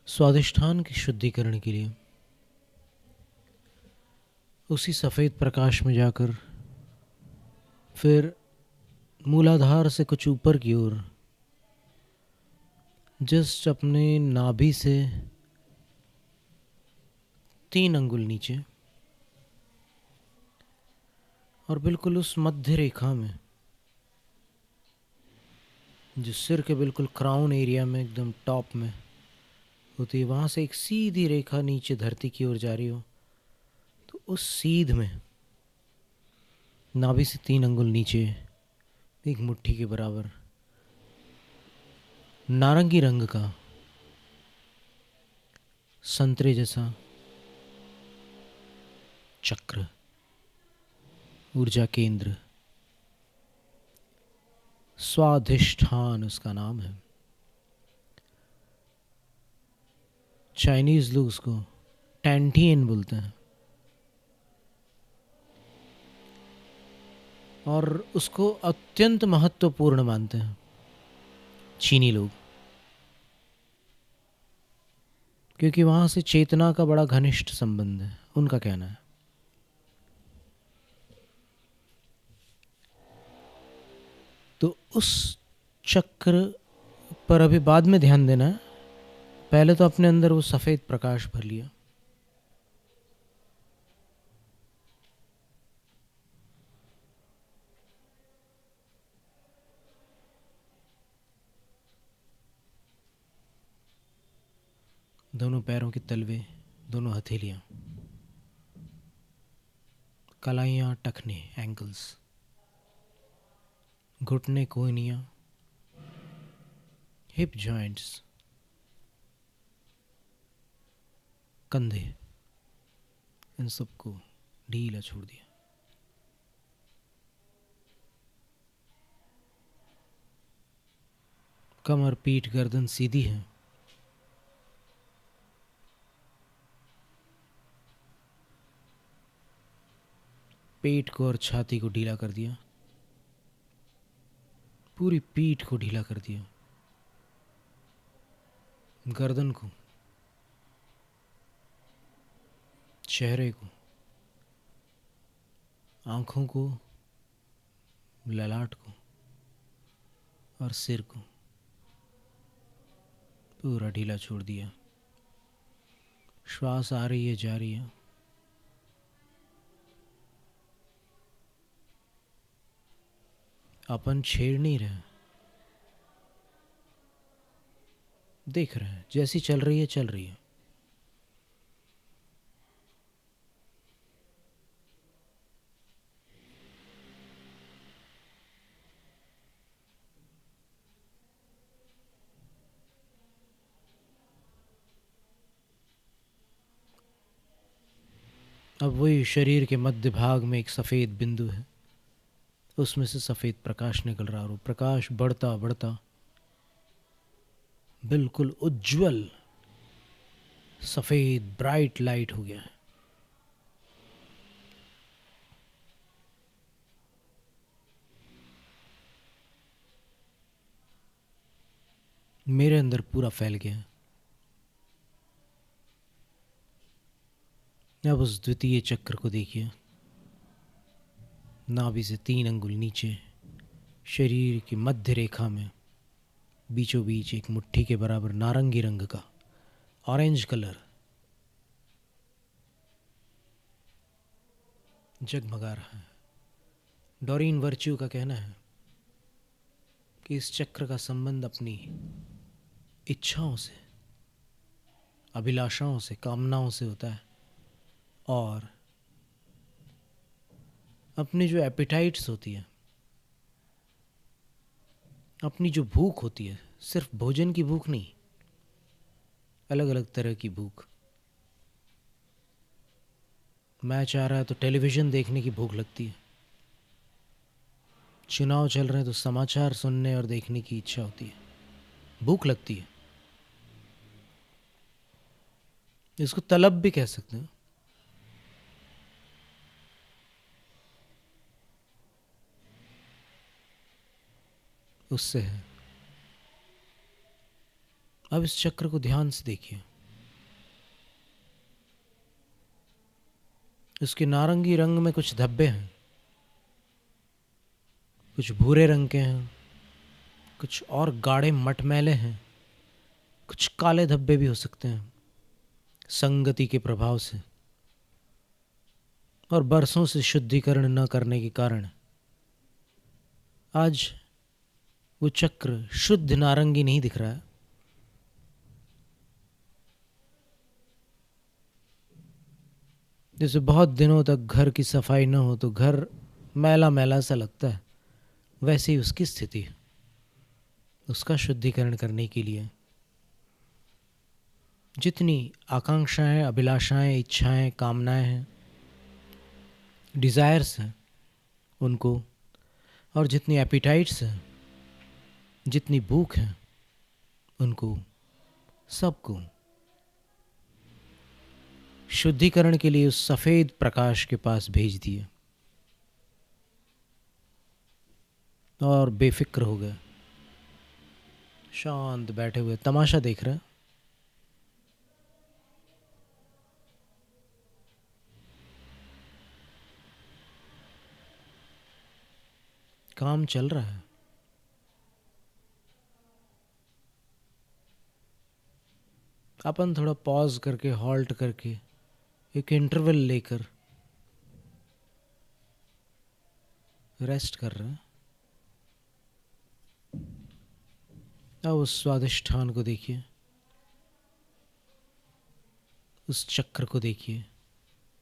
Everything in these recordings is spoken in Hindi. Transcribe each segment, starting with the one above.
स्वादिष्ठान की शुद्धिकरण के लिए उसी सफ़ेद प्रकाश में जाकर फिर मूलाधार से कुछ ऊपर की ओर जस्ट अपने नाभि से 3 अंगुल नीचे और बिल्कुल उस मध्य रेखा में जो सिर के बिल्कुल क्राउन एरिया में एकदम टॉप में होती है, वहाँ से एक सीधी रेखा नीचे धरती की ओर जा रही हो, तो उस सीध में नाभि से 3 अंगुल नीचे एक मुट्ठी के बराबर नारंगी रंग का संतरे जैसा चक्र, ऊर्जा केंद्र, स्वाधिष्ठान उसका नाम है। चाइनीज लोग उसको टैंटियन बोलते हैं और उसको अत्यंत महत्वपूर्ण मानते हैं चीनी लोग, क्योंकि वहां से चेतना का बड़ा घनिष्ठ संबंध है, उनका कहना है। तो उस चक्र पर अभी बाद में ध्यान देना है, पहले तो अपने अंदर वो सफेद प्रकाश भर लिया। दोनों पैरों के तलवे, दोनों हथेलियां, कलाइयां, टखने, एंकल्स, घुटने, कोहनियां, हिप जॉइंट्स, कंधे, इन सबको ढीला छोड़ दिया। कमर, पीठ, गर्दन सीधी है। पेट को और छाती को ढीला कर दिया, पूरी पीठ को ढीला कर दिया, गर्दन को, चेहरे को, आंखों को, ललाट को और सिर को पूरा ढीला छोड़ दिया। श्वास आ रही है, जा रही है। अपन छेड़ नहीं रहे, देख रहे हैं, जैसी चल रही है चल रही है। अब वही शरीर के मध्य भाग में एक सफ़ेद बिंदु है, उसमें से सफ़ेद प्रकाश निकल रहा, और वो प्रकाश बढ़ता बढ़ता बिल्कुल उज्जवल सफ़ेद ब्राइट लाइट हो गया है। मेरे अंदर पूरा फैल गया है। अब उस द्वितीय चक्र को देखिए, नाभि से 3 अंगुल नीचे शरीर की मध्य रेखा में बीचों बीच एक मुट्ठी के बराबर नारंगी रंग का, ऑरेंज कलर जगमगा रहा है। डॉरिन वर्च्यू का कहना है कि इस चक्र का संबंध अपनी इच्छाओं से, अभिलाषाओं से, कामनाओं से होता है, और अपनी जो एपिटाइट्स होती है, अपनी जो भूख होती है, सिर्फ भोजन की भूख नहीं, अलग अलग तरह की भूख। मैच आ रहा है तो टेलीविज़न देखने की भूख लगती है, चुनाव चल रहे हैं तो समाचार सुनने और देखने की इच्छा होती है, भूख लगती है। इसको तलब भी कह सकते हैं। उससे है। अब इस चक्र को ध्यान से देखिए, उसके नारंगी रंग में कुछ धब्बे हैं, कुछ भूरे रंग के हैं, कुछ और गाढ़े मटमैले हैं, कुछ काले धब्बे भी हो सकते हैं संगति के प्रभाव से और बरसों से शुद्धिकरण न करने के कारण आज वो चक्र शुद्ध नारंगी नहीं दिख रहा है। जैसे बहुत दिनों तक घर की सफाई न हो तो घर मैला मैला सा लगता है, वैसे ही उसकी स्थिति है। उसका शुद्धिकरण करने के लिए जितनी आकांक्षाएं, अभिलाषाएं, इच्छाएं, कामनाएं हैं, डिज़ायर्स हैं उनको, और जितनी एपिटाइट्स हैं, जितनी भूख है उनको सबको शुद्धिकरण के लिए उस सफ़ेद प्रकाश के पास भेज दिए और बेफिक्र हो गए, शांत बैठे हुए तमाशा देख रहे हैं। काम चल रहा है। अपन थोड़ा पॉज करके, हॉल्ट करके, एक इंटरवल लेकर रेस्ट कर रहे हैं। अब उस स्वादिष्ठान को देखिए, उस चक्र को देखिए,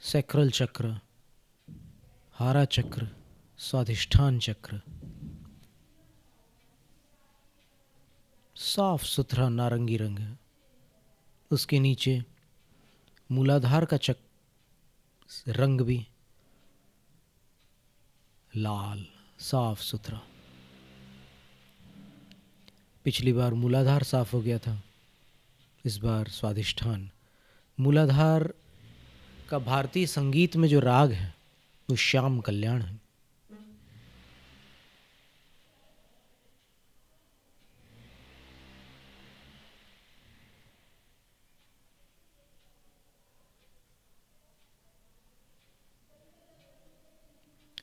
सैक्रल चक्र, हारा चक्र, स्वादिष्ठान चक्र, साफ सुथरा नारंगी रंग है। उसके नीचे मूलाधार का रंग भी लाल, साफ सुथरा। पिछली बार मूलाधार साफ हो गया था, इस बार स्वादिष्ठान। मूलाधार का भारतीय संगीत में जो राग है वो श्याम कल्याण है।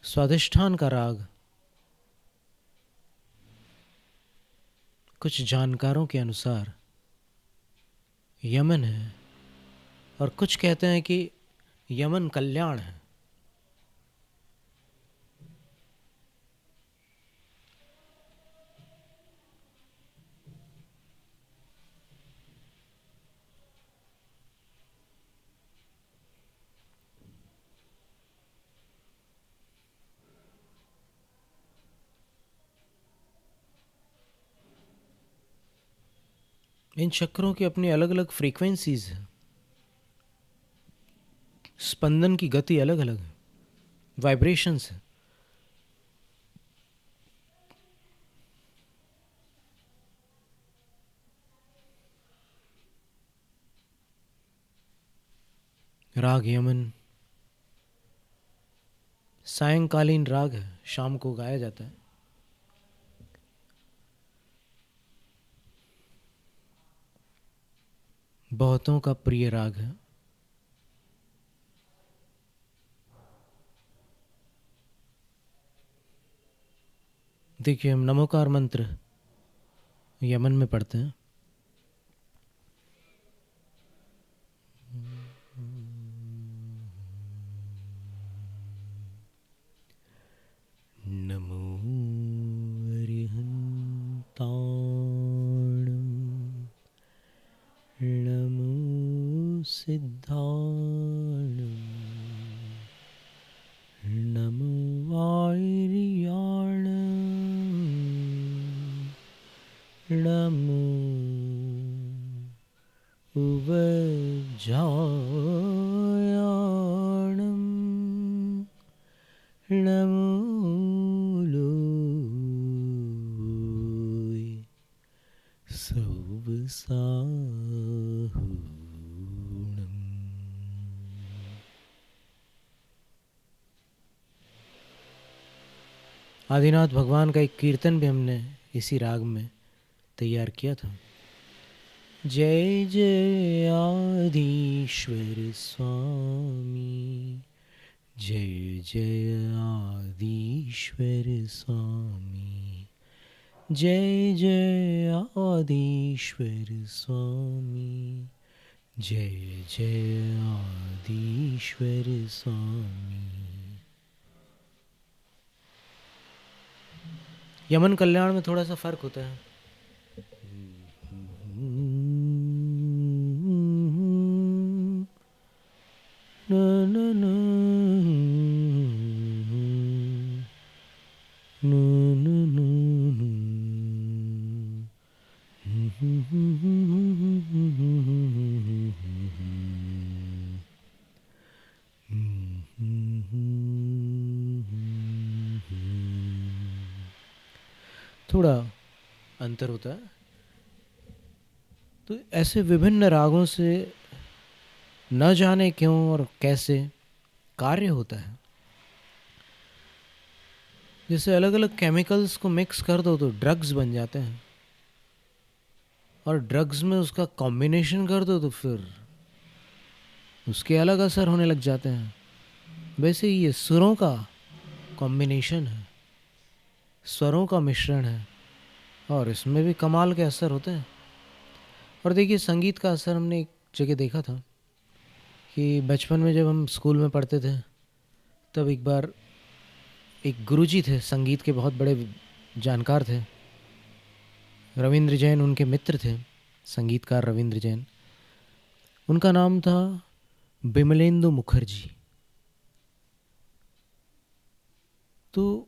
स्वादिष्ठान का राग कुछ जानकारों के अनुसार यमन है और कुछ कहते हैं कि यमन कल्याण है। इन चक्रों की अपनी अलग अलग फ्रीक्वेंसीज हैं, स्पंदन की गति अलग अलग है, वाइब्रेशंस है। राग यमन सायंकालीन राग है, शाम को गाया जाता है। बहुतों का प्रिय राग है। देखिए, हम नमोकार मंत्र यमन में पढ़ते हैं। नमो अरिहन्ताणं, नमो सिद्धाणं, नमो वार्याणं, नमो उवजायाणं, नमो लोय सौवसाहूणम्। आदिनाथ भगवान का एक कीर्तन भी हमने इसी राग में तैयार किया था। जय जय आदिश्वर स्वामी, जय जय आदिश्वर स्वामी, जय जय आदिश्वर स्वामी, जय जय आदिश्वर स्वामी। यमन कल्याण में थोड़ा सा फर्क होता है। ना ना ना थोड़ा अंतर होता है। तो ऐसे विभिन्न रागों से न जाने क्यों और कैसे कार्य होता है। जैसे अलग अलग केमिकल्स को मिक्स कर दो तो ड्रग्स बन जाते हैं, और ड्रग्स में उसका कॉम्बिनेशन कर दो तो फिर उसके अलग असर होने लग जाते हैं। वैसे ही ये सुरों का कॉम्बिनेशन है, स्वरों का मिश्रण है, और इसमें भी कमाल के असर होते हैं। और देखिए, संगीत का असर हमने एक जगह देखा था कि बचपन में जब हम स्कूल में पढ़ते थे, तब एक बार एक गुरुजी थे, संगीत के बहुत बड़े जानकार थे, रविंद्र जैन उनके मित्र थे, संगीतकार रविंद्र जैन। उनका नाम था बिमलेंदु मुखर्जी। तो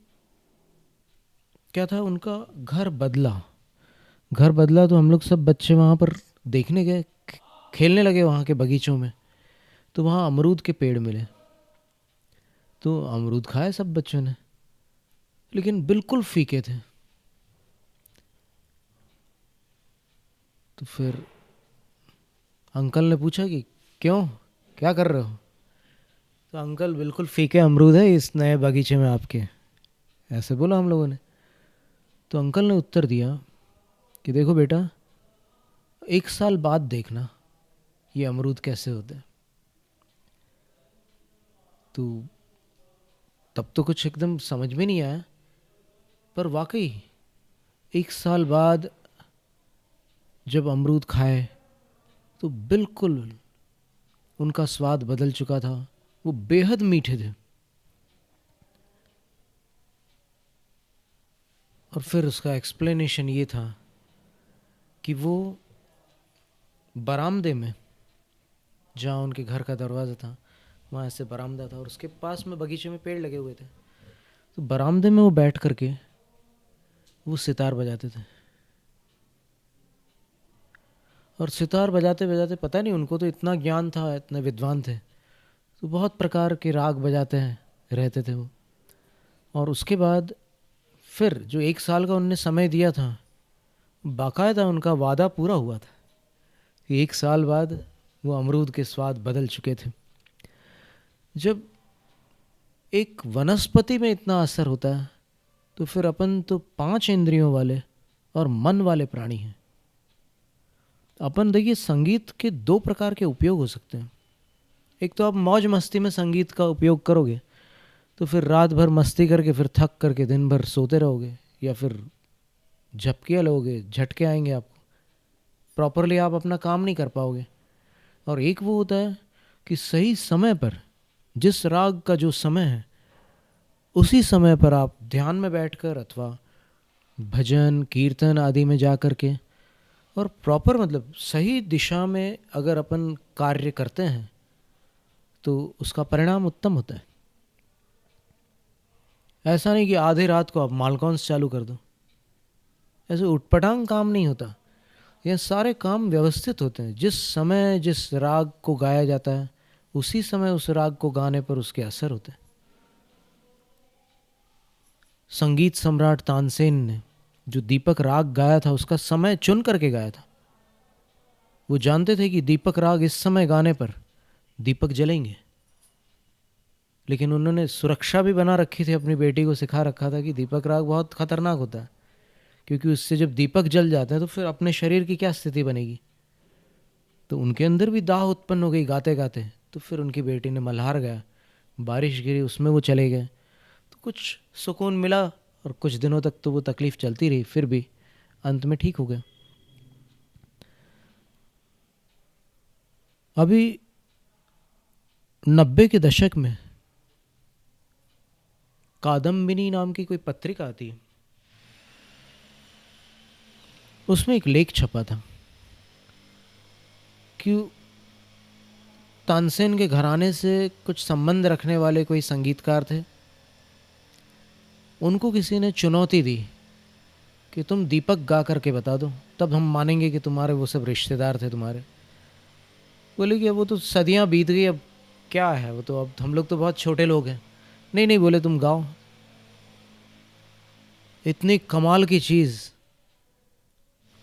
क्या था, उनका घर बदला तो हम लोग सब बच्चे वहाँ पर देखने गए, खेलने लगे वहाँ के बगीचों में। तो वहाँ अमरूद के पेड़ मिले, तो अमरूद खाए सब बच्चों ने, लेकिन बिल्कुल फीके थे। तो फिर अंकल ने पूछा कि क्यों, क्या कर रहे हो? तो अंकल, बिल्कुल फीके अमरूद है इस नए बगीचे में आपके, ऐसे बोला हम लोगों ने। तो अंकल ने उत्तर दिया कि देखो बेटा, 1 साल बाद देखना ये अमरूद कैसे होते हैं। तो तब तो कुछ एकदम समझ में नहीं आया, पर वाकई 1 साल बाद जब अमरूद खाए तो बिल्कुल उनका स्वाद बदल चुका था, वो बेहद मीठे थे। और फिर उसका एक्सप्लेनेशन ये था कि वो बरामदे में, जहाँ उनके घर का दरवाज़ा था, वहाँ ऐसे बरामदा था और उसके पास में बगीचे में पेड़ लगे हुए थे। तो बरामदे में वो बैठ करके वो सितार बजाते थे, और सितार बजाते बजाते, पता नहीं उनको तो इतना ज्ञान था, इतने विद्वान थे, तो बहुत प्रकार के राग बजाते हैं रहते थे वो। और उसके बाद फिर जो 1 साल का उनने समय दिया था, बाकायदा उनका वादा पूरा हुआ था कि 1 साल बाद वो अमरूद के स्वाद बदल चुके थे। जब एक वनस्पति में इतना असर होता है, तो फिर अपन तो 5 इंद्रियों वाले और मन वाले प्राणी हैं। अपन देखिए, संगीत के 2 प्रकार के उपयोग हो सकते हैं। एक तो आप मौज मस्ती में संगीत का उपयोग करोगे, तो फिर रात भर मस्ती करके फिर थक करके दिन भर सोते रहोगे, या फिर झपकियाँ लोगे, झटके आएंगे आपको, प्रॉपरली आप अपना काम नहीं कर पाओगे। और एक वो होता है कि सही समय पर, जिस राग का जो समय है, उसी समय पर आप ध्यान में बैठकर अथवा भजन कीर्तन आदि में जा कर के, और प्रॉपर मतलब सही दिशा में अगर अपन कार्य करते हैं, तो उसका परिणाम उत्तम होता है। ऐसा नहीं कि आधे रात को आप मालकॉन्स चालू कर दो, ऐसे उटपटांग काम नहीं होता। यह सारे काम व्यवस्थित होते हैं। जिस समय जिस राग को गाया जाता है, उसी समय उस राग को गाने पर उसके असर होते हैं। संगीत सम्राट तानसेन ने जो दीपक राग गाया था, उसका समय चुन करके गाया था। वो जानते थे कि दीपक राग इस समय गाने पर दीपक जलेंगे, लेकिन उन्होंने सुरक्षा भी बना रखी थी, अपनी बेटी को सिखा रखा था कि दीपक राग बहुत खतरनाक होता है, क्योंकि उससे जब दीपक जल जाते हैं तो फिर अपने शरीर की क्या स्थिति बनेगी। तो उनके अंदर भी दाह उत्पन्न हो गई गाते गाते। तो फिर उनकी बेटी ने मल्हार गाया बारिश गिरी, उसमें वो चले गए, तो कुछ सुकून मिला। और कुछ दिनों तक तो वो तकलीफ़ चलती रही, फिर भी अंत में ठीक हो गए। अभी 90 के दशक में कादम्बिनी नाम की कोई पत्रिका आती है, उसमें एक लेख छपा था कि तानसेन के घराने से कुछ संबंध रखने वाले कोई संगीतकार थे, उनको किसी ने चुनौती दी कि तुम दीपक गा करके बता दो, तब हम मानेंगे कि तुम्हारे वो सब रिश्तेदार थे तुम्हारे। बोले कि अब वो तो सदियां बीत गई, अब क्या है वो, तो अब हम लोग तो बहुत छोटे लोग हैं। नहीं नहीं, बोले तुम गाओ। इतनी कमाल की चीज़,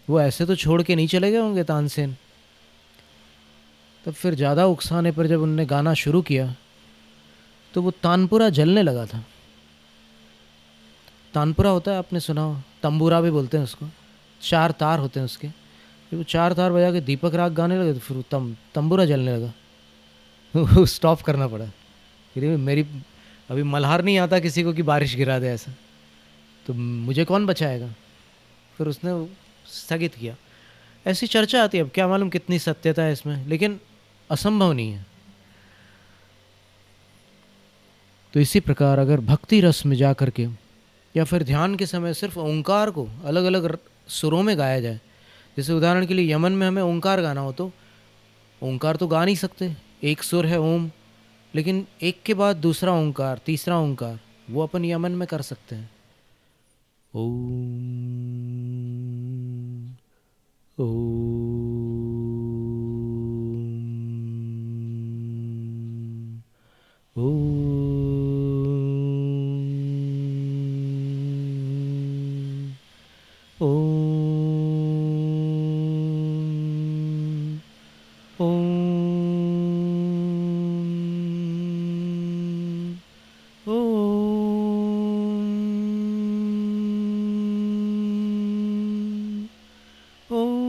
वो ऐसे तो छोड़ के नहीं चले गए होंगे तानसेन। तब फिर ज़्यादा उकसाने पर जब उनने गाना शुरू किया तो वो तानपुरा जलने लगा था। तानपुरा होता है, आपने सुना हो, तंबूरा भी बोलते हैं उसको, 4 तार होते हैं उसके। जब वो 4 तार बजा के दीपक राग गाने लगे तो फिर वो तंबूरा जलने लगा। स्टॉप करना पड़ा। फिर मेरी अभी मल्हार नहीं आता किसी को कि बारिश गिरा दे ऐसा, तो मुझे कौन बचाएगा। फिर उसने वो स्थगित किया। ऐसी चर्चा आती है, अब क्या मालूम कितनी सत्यता है इसमें, लेकिन असंभव नहीं है। तो इसी प्रकार अगर भक्ति रस में जा कर के या फिर ध्यान के समय सिर्फ ओंकार को अलग अलग सुरों में गाया जाए, जैसे उदाहरण के लिए यमन में हमें ओंकार गाना हो तो ओंकार तो गा नहीं सकते, एक सुर है ओम, लेकिन एक के बाद दूसरा ओंकार, तीसरा ओंकार, वो अपन यमन में कर सकते हैं। ओम ओम ओम ओम ओम ओम,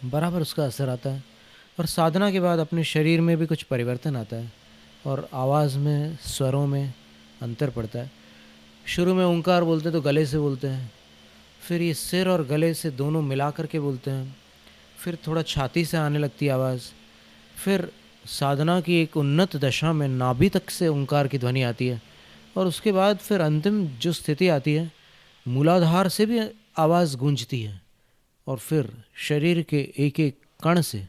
बराबर उसका असर आता है। और साधना के बाद अपने शरीर में भी कुछ परिवर्तन आता है और आवाज़ में, स्वरों में अंतर पड़ता है। शुरू में ओंकार बोलते तो गले से बोलते हैं, फिर ये सिर और गले से दोनों मिला करके बोलते हैं, फिर थोड़ा छाती से आने लगती है आवाज़, फिर साधना की एक उन्नत दशा में नाभि तक से ओंकार की ध्वनि आती है, और उसके बाद फिर अंतिम जो स्थिति आती है, मूलाधार से भी आवाज़ गूंजती है, और फिर शरीर के एक एक कण से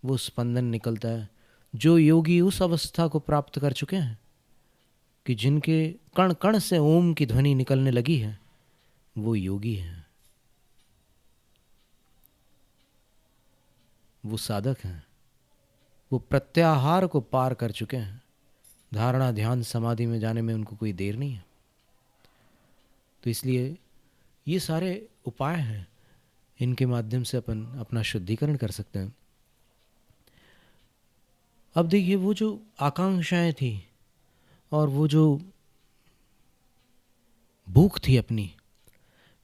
वो स्पंदन निकलता है। जो योगी उस अवस्था को प्राप्त कर चुके हैं कि जिनके कण कण से ओम की ध्वनि निकलने लगी है, वो योगी हैं, वो साधक हैं, वो प्रत्याहार को पार कर चुके हैं। धारणा, ध्यान, समाधि में जाने में उनको कोई देर नहीं है। तो इसलिए ये सारे उपाय हैं, इनके माध्यम से अपन अपना शुद्धिकरण कर सकते हैं। अब देखिए, वो जो आकांक्षाएं थी और वो जो भूख थी अपनी,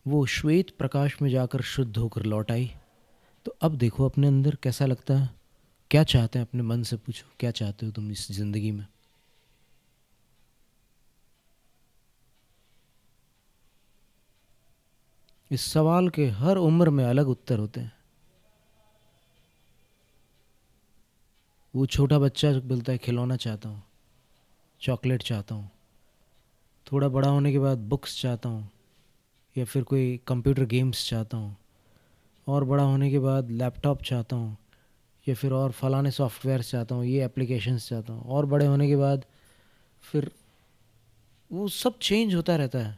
वो श्वेत प्रकाश में जाकर शुद्ध होकर लौट आई। तो अब देखो अपने अंदर कैसा लगता है, क्या चाहते हैं, अपने मन से पूछो, क्या चाहते हो तुम इस जिंदगी में। इस सवाल के हर उम्र में अलग उत्तर होते हैं। वो छोटा बच्चा बोलता है खिलौना चाहता हूँ, चॉकलेट चाहता हूँ। थोड़ा बड़ा होने के बाद बुक्स चाहता हूँ, या फिर कोई कंप्यूटर गेम्स चाहता हूँ। और बड़ा होने के बाद लैपटॉप चाहता हूँ, या फिर और फलाने सॉफ्टवेयर चाहता हूँ, ये एप्लीकेशंस चाहता हूँ। और बड़े होने के बाद फिर वो सब चेंज होता रहता है।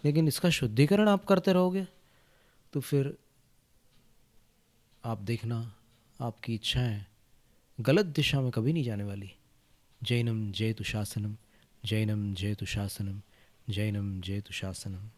लेकिन इसका शुद्धिकरण आप करते रहोगे तो फिर आप देखना, आपकी इच्छाएं गलत दिशा में कभी नहीं जाने वाली। जैनम जयतु शासनम, जैनम जयतु शासनम, जैनम जयतु शासनम।